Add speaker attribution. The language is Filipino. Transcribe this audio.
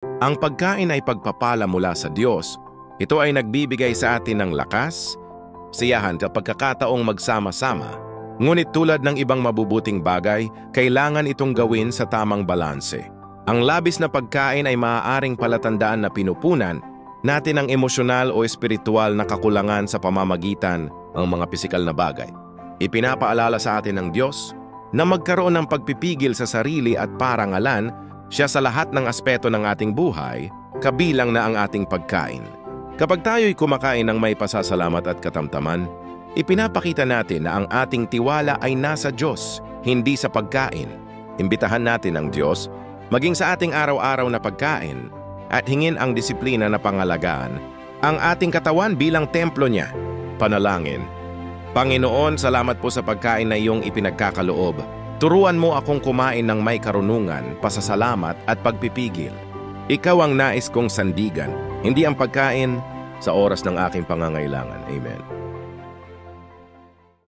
Speaker 1: Ang pagkain ay pagpapala mula sa Diyos. Ito ay nagbibigay sa atin ng lakas, siyahan at pagkakataong magsama-sama. Ngunit tulad ng ibang mabubuting bagay, kailangan itong gawin sa tamang balanse. Ang labis na pagkain ay maaaring palatandaan na pinupunan natin ang emosyonal o espiritual na kakulangan sa pamamagitan ng mga pisikal na bagay. Ipinapaalala sa atin ng Diyos na magkaroon ng pagpipigil sa sarili at parangalan siya sa lahat ng aspeto ng ating buhay, kabilang na ang ating pagkain. Kapag tayo'y kumakain ng may pasasalamat at katamtaman, ipinapakita natin na ang ating tiwala ay nasa Diyos, hindi sa pagkain. Imbitahan natin ang Diyos, maging sa ating araw-araw na pagkain, at hingin ang disiplina na pangalagaan ang ating katawan bilang templo niya. Panalangin. Panginoon, salamat po sa pagkain na iyong ipinagkakaloob. Turuan mo akong kumain ng may karunungan, pasasalamat at pagpipigil. Ikaw ang nais kong sandigan, hindi ang pagkain sa oras ng aking pangangailangan. Amen.